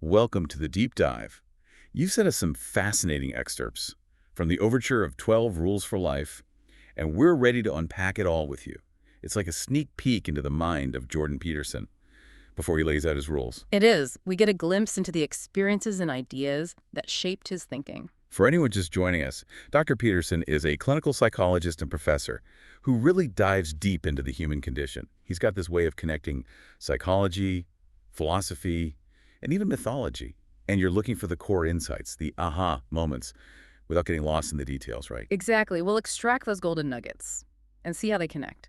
Welcome to the deep dive. You've sent us some fascinating excerpts from the Overture of 12 Rules for Life, and we're ready to unpack it all with you. It's like a sneak peek into the mind of Jordan Peterson before he lays out his rules. It is. We get a glimpse into the experiences and ideas that shaped his thinking. For anyone just joining us, Dr. Peterson is a clinical psychologist and professor who really dives deep into the human condition. He's got this way of connecting psychology, philosophy, and even mythology. And you're looking for the core insights, the aha moments, without getting lost in the details, right? Exactly. We'll extract those golden nuggets and see how they connect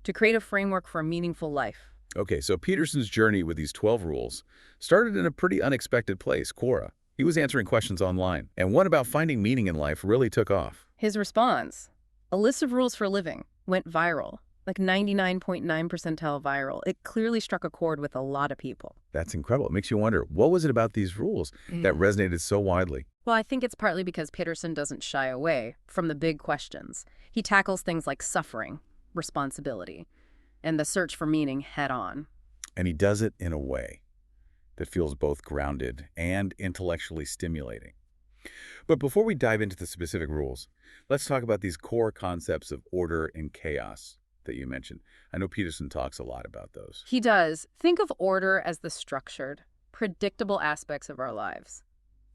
to create a framework for a meaningful life. Okay, so Peterson's journey with these 12 rules started in a pretty unexpected place, Quora. He was answering questions online, and one about finding meaning in life really took off. His response, a list of rules for living, went viral, like 99.9 percentile viral. It clearly struck a chord with a lot of people. That's incredible. It makes you wonder, what was it about these rules that resonated so widely? Well, I think it's partly because Peterson doesn't shy away from the big questions. He tackles things like suffering, responsibility, and the search for meaning head on. And he does it in a way that feels both grounded and intellectually stimulating. But before we dive into the specific rules, let's talk about these core concepts of order and chaos that you mentioned. I know Peterson talks a lot about those. He does. Think of order as the structured, predictable aspects of our lives.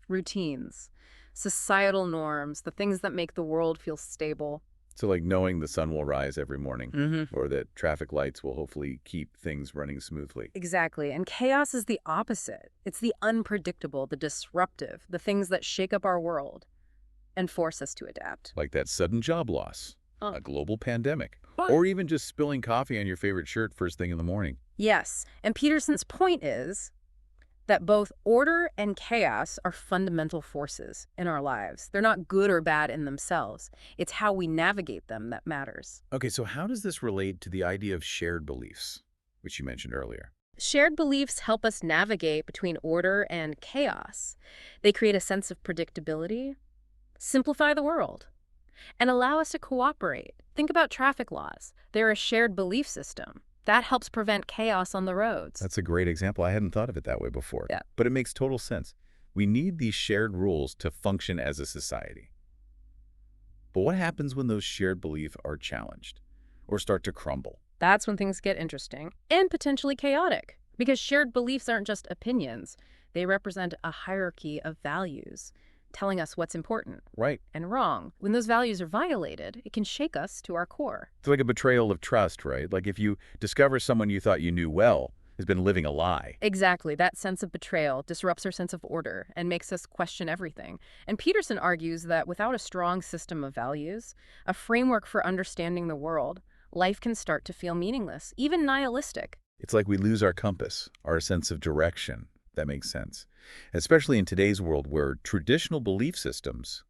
Routines, societal norms, the things that make the world feel stable. So like knowing the sun will rise every morning, or that traffic lights will hopefully keep things running smoothly. Exactly. And chaos is the opposite. It's the unpredictable, the disruptive, the things that shake up our world and force us to adapt. Like that sudden job loss, Oh. a global pandemic, or even just spilling coffee on your favorite shirt first thing in the morning. Yes. And Peterson's point is that both order and chaos are fundamental forces in our lives. They're not good or bad in themselves. It's how we navigate them that matters. Okay, so how does this relate to the idea of shared beliefs, which you mentioned earlier? Shared beliefs help us navigate between order and chaos. They create a sense of predictability, simplify the world, and allow us to cooperate. Think about traffic laws. They're a shared belief system. That helps prevent chaos on the roads. That's a great example. I hadn't thought of it that way before. Yeah. But it makes total sense. We need these shared rules to function as a society. But what happens when those shared beliefs are challenged or start to crumble? That's when things get interesting and potentially chaotic, because shared beliefs aren't just opinions. They represent a hierarchy of values, telling us what's important Right. and wrong. When those values are violated, it can shake us to our core. It's like a betrayal of trust, right? Like if you discover someone you thought you knew well has been living a lie. Exactly. That sense of betrayal disrupts our sense of order and makes us question everything. And Peterson argues that without a strong system of values, a framework for understanding the world, life can start to feel meaningless, even nihilistic. It's like we lose our compass, our sense of direction. That makes sense. Especially in today's world where traditional belief systems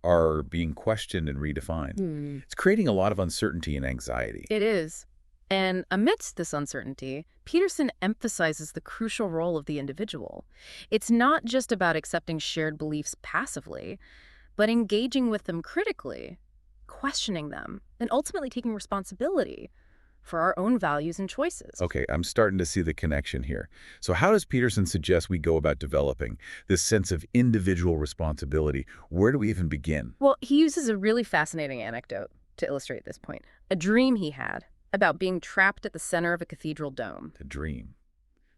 are being questioned and redefined. It's creating a lot of uncertainty and anxiety. It is. And amidst this uncertainty, Peterson emphasizes the crucial role of the individual. It's not just about accepting shared beliefs passively, but engaging with them critically, questioning them, and ultimately taking responsibility for our own values and choices. Okay, I'm starting to see the connection here. So how does Peterson suggest we go about developing this sense of individual responsibility? Where do we even begin? Well, he uses a really fascinating anecdote to illustrate this point. A dream he had about being trapped at the center of a cathedral dome. The dream.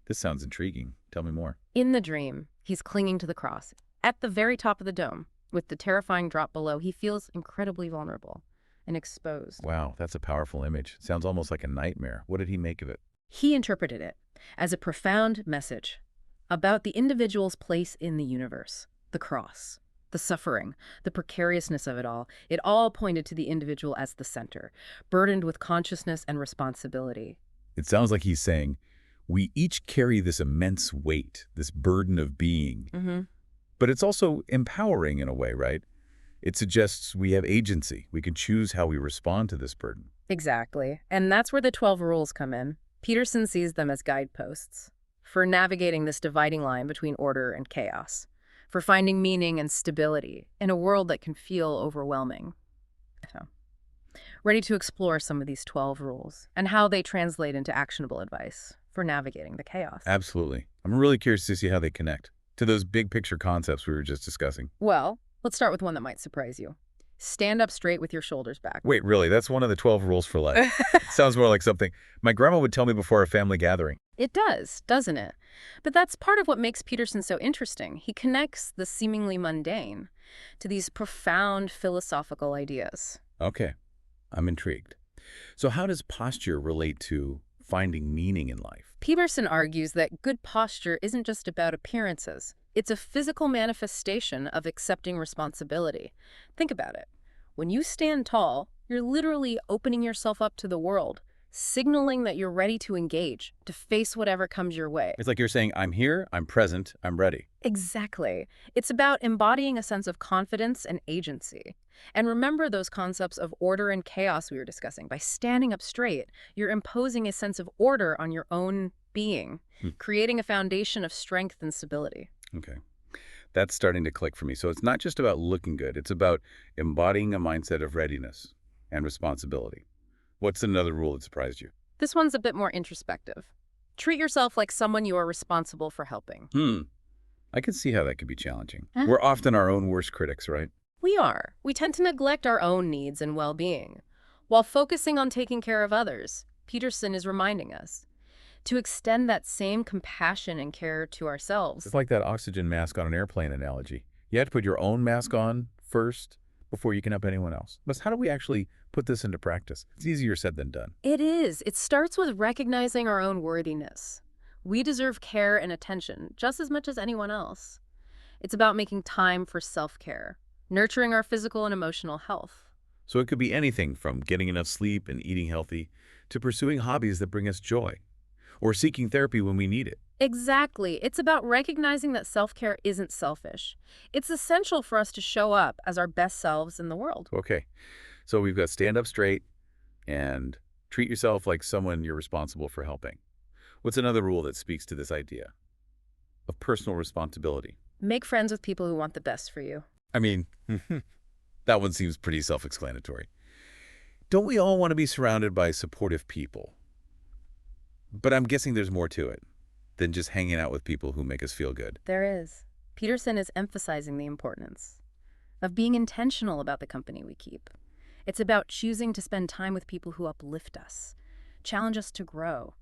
This sounds intriguing. Tell me more. In the dream, he's clinging to the cross. At the very top of the dome, with the terrifying drop below, he feels incredibly vulnerable and exposed. Wow, that's a powerful image. Sounds almost like a nightmare. What did he make of it? He interpreted it as a profound message about the individual's place in the universe, the cross, the suffering, the precariousness of it all. It all pointed to the individual as the center, burdened with consciousness and responsibility. It sounds like he's saying, we each carry this immense weight, this burden of being. But it's also empowering in a way, right? It suggests we have agency. We can choose how we respond to this burden. Exactly. And that's where the 12 rules come in. Peterson sees them as guideposts for navigating this dividing line between order and chaos, for finding meaning and stability in a world that can feel overwhelming. So, ready to explore some of these 12 rules and how they translate into actionable advice for navigating the chaos. Absolutely. I'm really curious to see how they connect to those big picture concepts we were just discussing. Well, let's start with one that might surprise you. Stand up straight with your shoulders back. Wait, really? That's one of the 12 rules for life. Sounds more like something my grandma would tell me before a family gathering. It does, doesn't it? But that's part of what makes Peterson so interesting. He connects the seemingly mundane to these profound philosophical ideas. Okay, I'm intrigued. So how does posture relate to finding meaning in life? Peterson argues that good posture isn't just about appearances. It's a physical manifestation of accepting responsibility. Think about it. When you stand tall, you're literally opening yourself up to the world, signaling that you're ready to engage, to face whatever comes your way. It's like you're saying, I'm here, I'm present, I'm ready. Exactly. It's about embodying a sense of confidence and agency. And remember those concepts of order and chaos we were discussing. By standing up straight, you're imposing a sense of order on your own being, creating a foundation of strength and stability. Okay. That's starting to click for me. So it's not just about looking good. It's about embodying a mindset of readiness and responsibility. What's another rule that surprised you? This one's a bit more introspective. Treat yourself like someone you are responsible for helping. I can see how that could be challenging. We're often our own worst critics, right? We are. We tend to neglect our own needs and well-being. While focusing on taking care of others, Peterson is reminding us to extend that same compassion and care to ourselves. It's like that oxygen mask on an airplane analogy. You have to put your own mask on first before you can help anyone else. But how do we actually put this into practice? It's easier said than done. It is. It starts with recognizing our own worthiness. We deserve care and attention just as much as anyone else. It's about making time for self-care, nurturing our physical and emotional health. So it could be anything from getting enough sleep and eating healthy to pursuing hobbies that bring us joy, or seeking therapy when we need it. Exactly. It's about recognizing that self-care isn't selfish. It's essential for us to show up as our best selves in the world. Okay, so we've got stand up straight and treat yourself like someone you're responsible for helping. What's another rule that speaks to this idea of personal responsibility? Make friends with people who want the best for you. I mean, that one seems pretty self-explanatory. Don't we all want to be surrounded by supportive people? But I'm guessing there's more to it than just hanging out with people who make us feel good. There is. Peterson is emphasizing the importance of being intentional about the company we keep. It's about choosing to spend time with people who uplift us, challenge us to grow,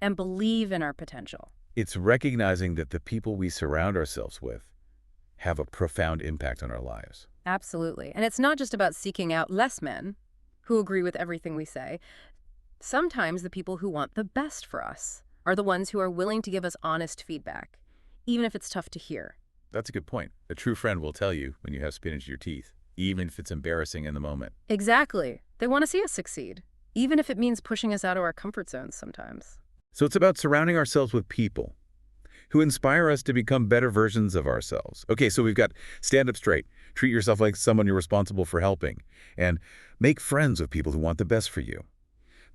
and believe in our potential. It's recognizing that the people we surround ourselves with have a profound impact on our lives. Absolutely. And it's not just about seeking out less men who agree with everything we say. Sometimes the people who want the best for us are the ones who are willing to give us honest feedback, even if it's tough to hear. That's a good point. A true friend will tell you when you have spinach in your teeth, even if it's embarrassing in the moment. Exactly. They want to see us succeed, even if it means pushing us out of our comfort zones sometimes. So it's about surrounding ourselves with people who inspire us to become better versions of ourselves. Okay, so we've got stand up straight, treat yourself like someone you're responsible for helping, and make friends with people who want the best for you.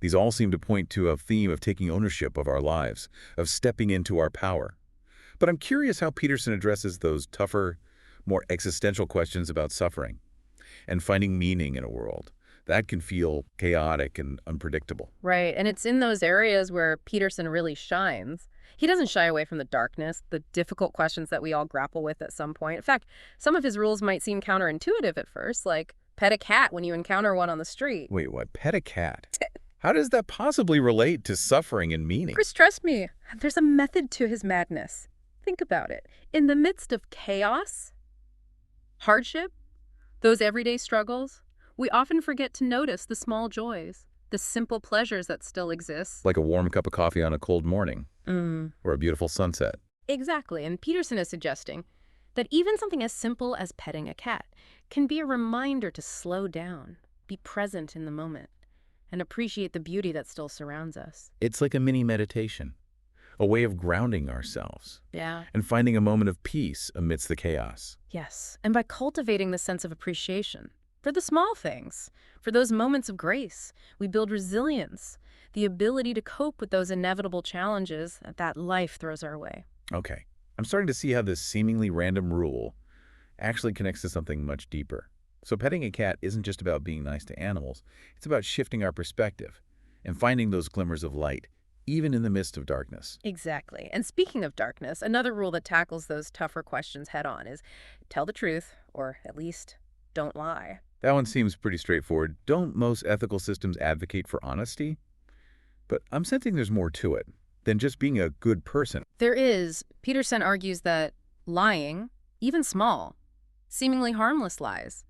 These all seem to point to a theme of taking ownership of our lives, of stepping into our power. But I'm curious how Peterson addresses those tougher, more existential questions about suffering and finding meaning in a world that can feel chaotic and unpredictable. Right, and it's in those areas where Peterson really shines. He doesn't shy away from the darkness, the difficult questions that we all grapple with at some point. In fact, some of his rules might seem counterintuitive at first, like pet a cat when you encounter one on the street. Wait, what? Pet a cat? How does that possibly relate to suffering and meaning? Chris, trust me, there's a method to his madness. Think about it. In the midst of chaos, hardship, those everyday struggles, we often forget to notice the small joys, the simple pleasures that still exist. Like a warm cup of coffee on a cold morning, or a beautiful sunset. Exactly, and Peterson is suggesting that even something as simple as petting a cat can be a reminder to slow down, be present in the moment, and appreciate the beauty that still surrounds us. It's like a mini meditation, a way of grounding ourselves Yeah. and finding a moment of peace amidst the chaos. Yes, and by cultivating this sense of appreciation for the small things, for those moments of grace, we build resilience, the ability to cope with those inevitable challenges that life throws our way. Okay, I'm starting to see how this seemingly random rule actually connects to something much deeper. So petting a cat isn't just about being nice to animals. It's about shifting our perspective and finding those glimmers of light, even in the midst of darkness. Exactly. And speaking of darkness, another rule that tackles those tougher questions head on is tell the truth, or at least don't lie. That one seems pretty straightforward. Don't most ethical systems advocate for honesty? But I'm sensing there's more to it than just being a good person. There is. Peterson argues that lying, even small, seemingly harmless lies,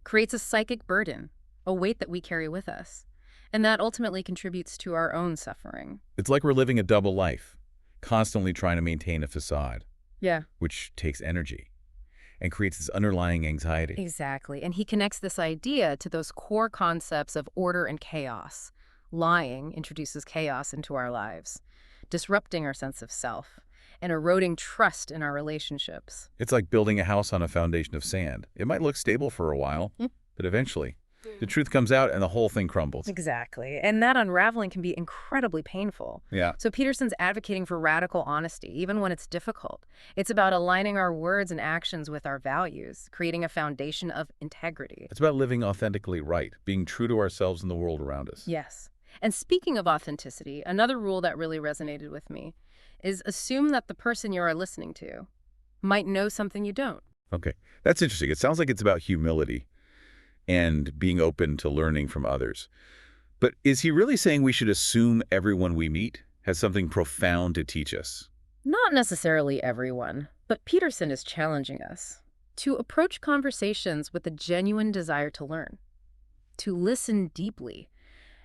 creates a psychic burden, a weight that we carry with us. And that ultimately contributes to our own suffering. It's like we're living a double life, constantly trying to maintain a facade, Yeah. which takes energy and creates this underlying anxiety. Exactly. And he connects this idea to those core concepts of order and chaos. Lying introduces chaos into our lives, disrupting our sense of self and eroding trust in our relationships. It's like building a house on a foundation of sand. It might look stable for a while, but eventually the truth comes out and the whole thing crumbles. Exactly. And that unraveling can be incredibly painful. Yeah. So Peterson's advocating for radical honesty, even when it's difficult. It's about aligning our words and actions with our values, creating a foundation of integrity. It's about living authentically right, being true to ourselves and the world around us. Yes. And speaking of authenticity, another rule that really resonated with me is assume that the person you are listening to might know something you don't. Okay, that's interesting. It sounds like it's about humility and being open to learning from others. But is he really saying we should assume everyone we meet has something profound to teach us? Not necessarily everyone, but Peterson is challenging us to approach conversations with a genuine desire to learn, to listen deeply,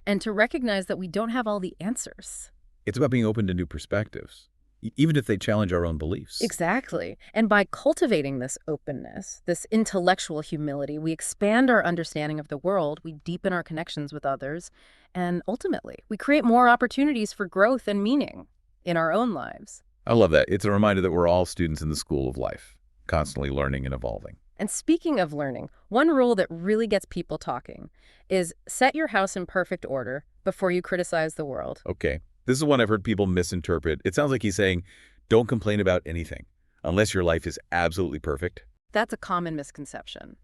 and to recognize that we don't have all the answers. It's about being open to new perspectives, even if they challenge our own beliefs. Exactly. And by cultivating this openness, this intellectual humility, we expand our understanding of the world, we deepen our connections with others, and ultimately, we create more opportunities for growth and meaning in our own lives. I love that. It's a reminder that we're all students in the school of life, constantly learning and evolving. And speaking of learning, one rule that really gets people talking is set your house in perfect order before you criticize the world. Okay, this is one I've heard people misinterpret. It sounds like he's saying, don't complain about anything, unless your life is absolutely perfect. That's a common misconception.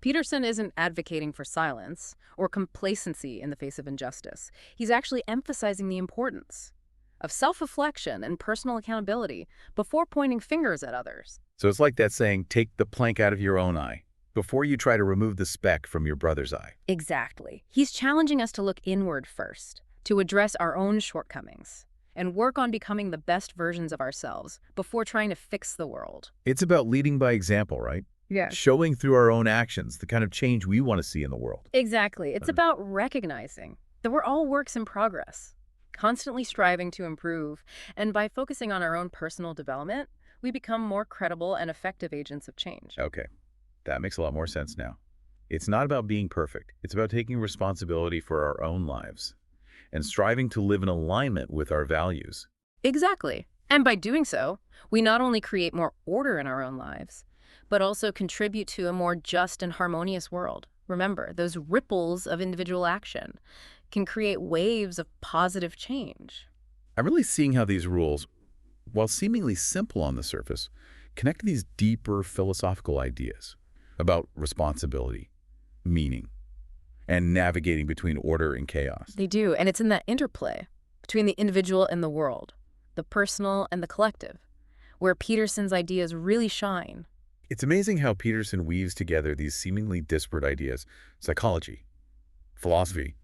Peterson isn't advocating for silence or complacency in the face of injustice. He's actually emphasizing the importance of self-reflection and personal accountability before pointing fingers at others. So it's like that saying, take the plank out of your own eye before you try to remove the speck from your brother's eye. Exactly. He's challenging us to look inward first, to address our own shortcomings, and work on becoming the best versions of ourselves before trying to fix the world. It's about leading by example, right? Yeah. Showing through our own actions the kind of change we want to see in the world. Exactly. It's about recognizing that we're all works in progress, constantly striving to improve, and by focusing on our own personal development, we become more credible and effective agents of change. Okay, that makes a lot more sense now. It's not about being perfect. It's about taking responsibility for our own lives and striving to live in alignment with our values. Exactly. And by doing so, we not only create more order in our own lives, but also contribute to a more just and harmonious world. Remember, those ripples of individual action can create waves of positive change. I'm really seeing how these rules, while seemingly simple on the surface, connect to these deeper philosophical ideas about responsibility, meaning, and navigating between order and chaos. They do, and it's in that interplay between the individual and the world, the personal and the collective, where Peterson's ideas really shine. It's amazing how Peterson weaves together these seemingly disparate ideas, psychology, philosophy,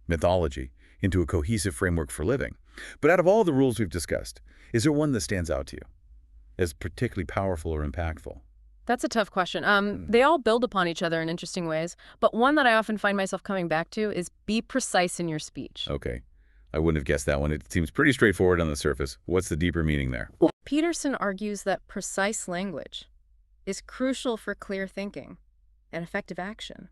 mythology, into a cohesive framework for living. But out of all the rules we've discussed, is there one that stands out to you as particularly powerful or impactful? That's a tough question. They all build upon each other in interesting ways, but one that I often find myself coming back to is be precise in your speech. Okay, I wouldn't have guessed that one. It seems pretty straightforward on the surface. What's the deeper meaning there? Peterson argues that precise language is crucial for clear thinking and effective action.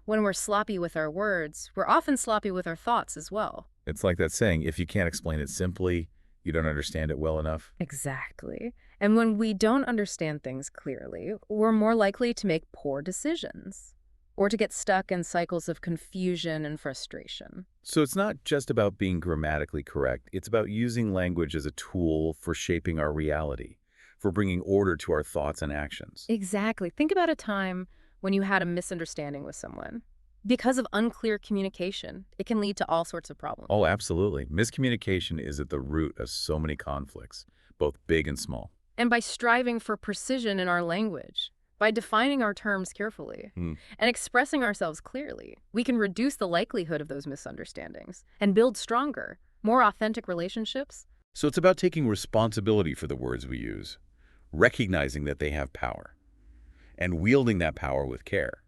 When we're sloppy with our words, we're often sloppy with our thoughts as well. It's like that saying, if you can't explain it simply, you don't understand it well enough. Exactly. And when we don't understand things clearly, we're more likely to make poor decisions or to get stuck in cycles of confusion and frustration. So it's not just about being grammatically correct. It's about using language as a tool for shaping our reality, for bringing order to our thoughts and actions. Exactly. Think about a time when you had a misunderstanding with someone. Because of unclear communication, it can lead to all sorts of problems. Oh, absolutely. Miscommunication is at the root of so many conflicts, both big and small. And by striving for precision in our language, by defining our terms carefully, Hmm. and expressing ourselves clearly, we can reduce the likelihood of those misunderstandings and build stronger, more authentic relationships. So it's about taking responsibility for the words we use, recognizing that they have power, and wielding that power with care.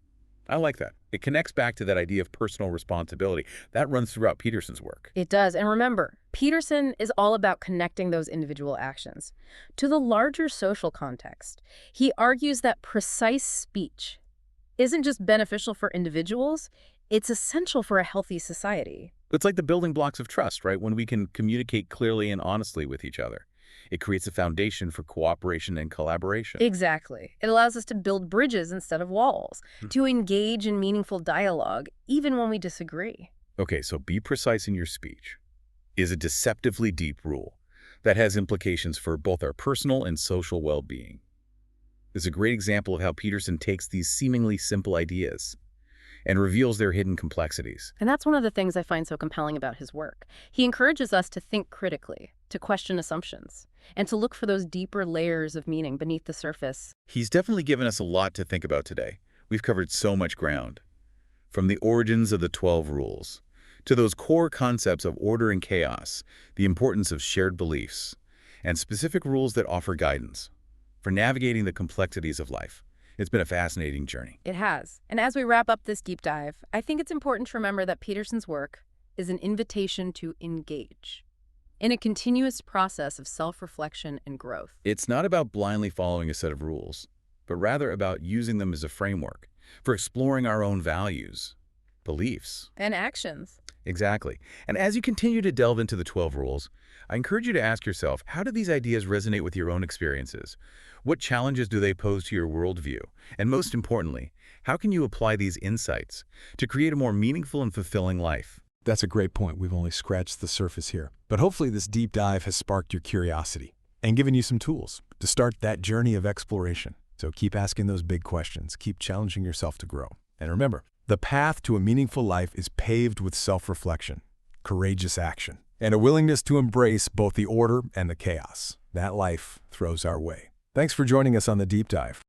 I like that. It connects back to that idea of personal responsibility. That runs throughout Peterson's work. It does. And remember, Peterson is all about connecting those individual actions to the larger social context. He argues that precise speech isn't just beneficial for individuals, it's essential for a healthy society. It's like the building blocks of trust, right? When we can communicate clearly and honestly with each other. It creates a foundation for cooperation and collaboration. Exactly. It allows us to build bridges instead of walls, to engage in meaningful dialogue, even when we disagree. Okay, so be precise in your speech is a deceptively deep rule that has implications for both our personal and social well-being. It's a great example of how Peterson takes these seemingly simple ideas and reveals their hidden complexities. And that's one of the things I find so compelling about his work. He encourages us to think critically, to question assumptions, and to look for those deeper layers of meaning beneath the surface. He's definitely given us a lot to think about today. We've covered so much ground, from the origins of the 12 rules, to those core concepts of order and chaos, the importance of shared beliefs, and specific rules that offer guidance for navigating the complexities of life. It's been a fascinating journey. It has. And as we wrap up this deep dive, I think it's important to remember that Peterson's work is an invitation to engage in a continuous process of self-reflection and growth. It's not about blindly following a set of rules, but rather about using them as a framework for exploring our own values, beliefs. And actions. Exactly. And as you continue to delve into the 12 rules, I encourage you to ask yourself, how do these ideas resonate with your own experiences? What challenges do they pose to your worldview? And most importantly, how can you apply these insights to create a more meaningful and fulfilling life? That's a great point. We've only scratched the surface here. But hopefully this deep dive has sparked your curiosity and given you some tools to start that journey of exploration. So keep asking those big questions. Keep challenging yourself to grow. And remember, the path to a meaningful life is paved with self-reflection, courageous action, and a willingness to embrace both the order and the chaos that life throws our way. Thanks for joining us on the deep dive.